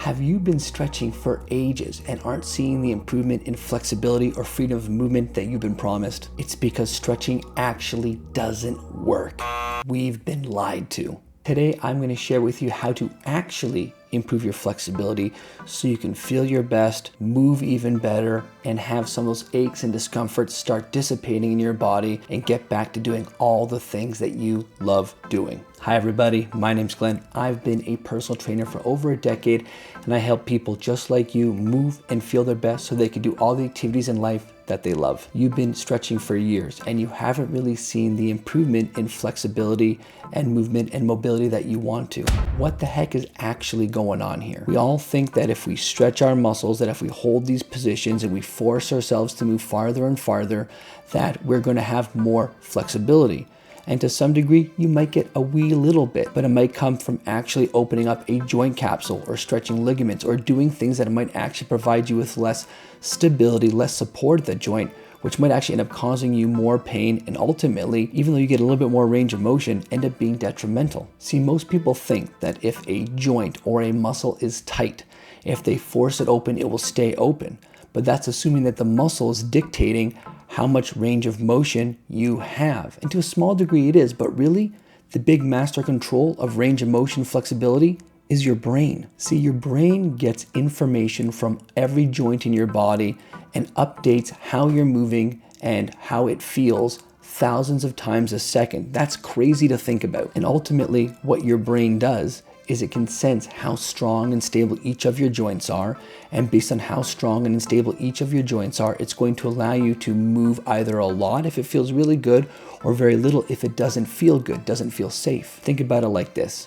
Have you been stretching for ages and aren't seeing the improvement in flexibility or freedom of movement that you've been promised? It's because stretching actually doesn't work. We've been lied to. Today, I'm going to share with you how to actually improve your flexibility so you can feel your best, move even better, and have some of those aches and discomforts start dissipating in your body and get back to doing all the things that you love doing. Hi everybody, my name's Glenn. I've been a personal trainer for over a decade, and I help people just like you move and feel their best so they can do all the activities in life that they love. You've been stretching for years and you haven't really seen the improvement in flexibility and movement and mobility that you want to. What the heck is actually going on here? We all think that if we stretch our muscles, that if we hold these positions and we force ourselves to move farther and farther, that we're going to have more flexibility. And to some degree, you might get a wee little bit, but it might come from actually opening up a joint capsule or stretching ligaments or doing things that might actually provide you with less stability, less support at the joint, which might actually end up causing you more pain and ultimately, even though you get a little bit more range of motion, end up being detrimental. See, most people think that if a joint or a muscle is tight, if they force it open, it will stay open. But that's assuming that the muscle is dictating how much range of motion you have. And to a small degree it is, but really the big master control of range of motion flexibility is your brain. See, your brain gets information from every joint in your body and updates how you're moving and how it feels thousands of times a second. That's crazy to think about. And ultimately what your brain does is it can sense how strong and stable each of your joints are, and based on how strong and unstable each of your joints are, it's going to allow you to move either a lot if it feels really good or very little if it doesn't feel good, doesn't feel safe. Think about it like this.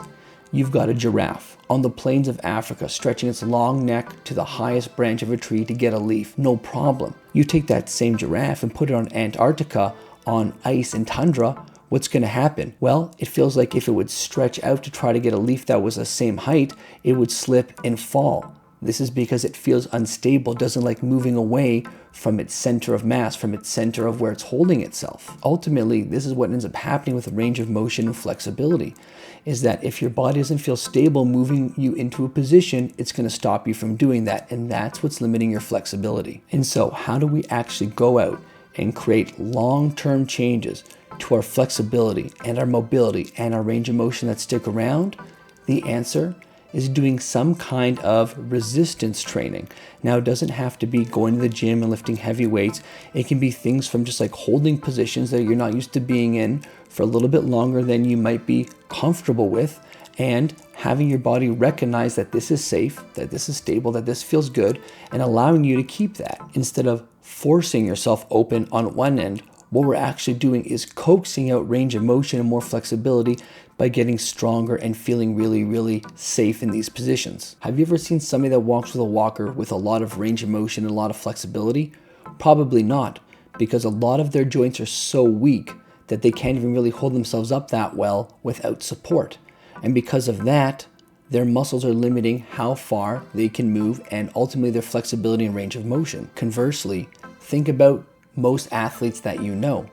You've got a giraffe on the plains of Africa stretching its long neck to the highest branch of a tree to get a leaf, no problem. You take that same giraffe and put it on Antarctica on ice and tundra, what's going to happen? Well, it feels like if it would stretch out to try to get a leaf that was the same height, it would slip and fall. This is because it feels unstable, doesn't like moving away from its center of mass, from its center of where it's holding itself. Ultimately, this is what ends up happening with range of motion and flexibility, is that if your body doesn't feel stable moving you into a position, it's going to stop you from doing that, and that's what's limiting your flexibility. And so how do we actually go out and create long-term changes to our flexibility and our mobility and our range of motion that stick around? The answer is doing some kind of resistance training. Now, it doesn't have to be going to the gym and lifting heavy weights. It can be things from just like holding positions that you're not used to being in for a little bit longer than you might be comfortable with, and having your body recognize that this is safe, that this is stable, that this feels good, and allowing you to keep that. Instead of forcing yourself open on one end, what we're actually doing is coaxing out range of motion and more flexibility by getting stronger and feeling really, really safe in these positions. Have you ever seen somebody that walks with a walker with a lot of range of motion and a lot of flexibility? Probably not, because a lot of their joints are so weak that they can't even really hold themselves up that well without support. And because of that, their muscles are limiting how far they can move and ultimately their flexibility and range of motion. Conversely, think about most athletes that you know.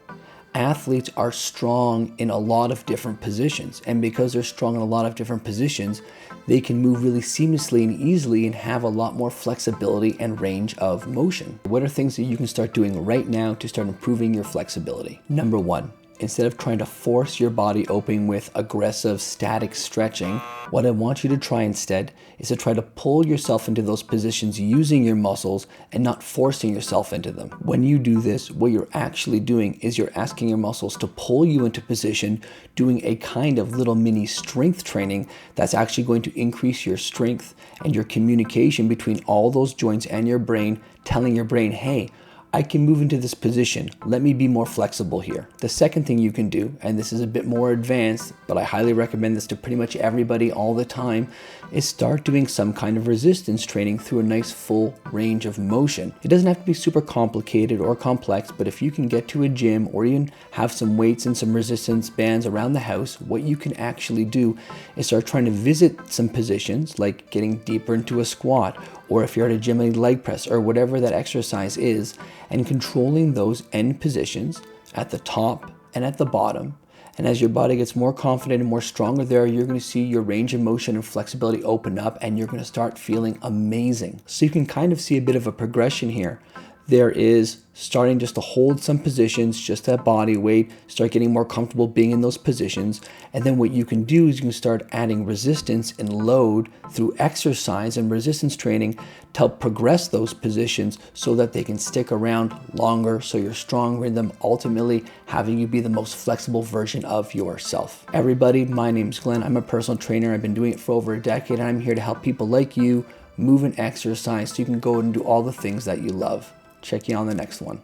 Athletes are strong in a lot of different positions, and because they're strong in a lot of different positions, they can move really seamlessly and easily and have a lot more flexibility and range of motion. What are things that you can start doing right now to start improving your flexibility? Number one, instead of trying to force your body open with aggressive static stretching, what I want you to try instead is to try to pull yourself into those positions using your muscles and not forcing yourself into them. When you do this, what you're actually doing is you're asking your muscles to pull you into position, doing a kind of little mini strength training that's actually going to increase your strength and your communication between all those joints and your brain, telling your brain, hey, I can move into this position. Let me be more flexible here. The second thing you can do, and this is a bit more advanced, but I highly recommend this to pretty much everybody all the time, is start doing some kind of resistance training through a nice full range of motion. It doesn't have to be super complicated or complex, but if you can get to a gym or even have some weights and some resistance bands around the house, what you can actually do is start trying to visit some positions like getting deeper into a squat, or if you're at a gym, a leg press or whatever that exercise is, and controlling those end positions at the top and at the bottom, And as your body gets more confident and more stronger there, you're going to see your range of motion and flexibility open up, and you're going to start feeling amazing. So you can kind of see a bit of a progression here. There is starting just to hold some positions, just at body weight, start getting more comfortable being in those positions. And then what you can do is you can start adding resistance and load through exercise and resistance training to help progress those positions so that they can stick around longer, so you're stronger in them, ultimately having you be the most flexible version of yourself. Everybody, my name's Glenn. I'm a personal trainer. I've been doing it for over a decade, and I'm here to help people like you move and exercise so you can go and do all the things that you love. Check you on the next one.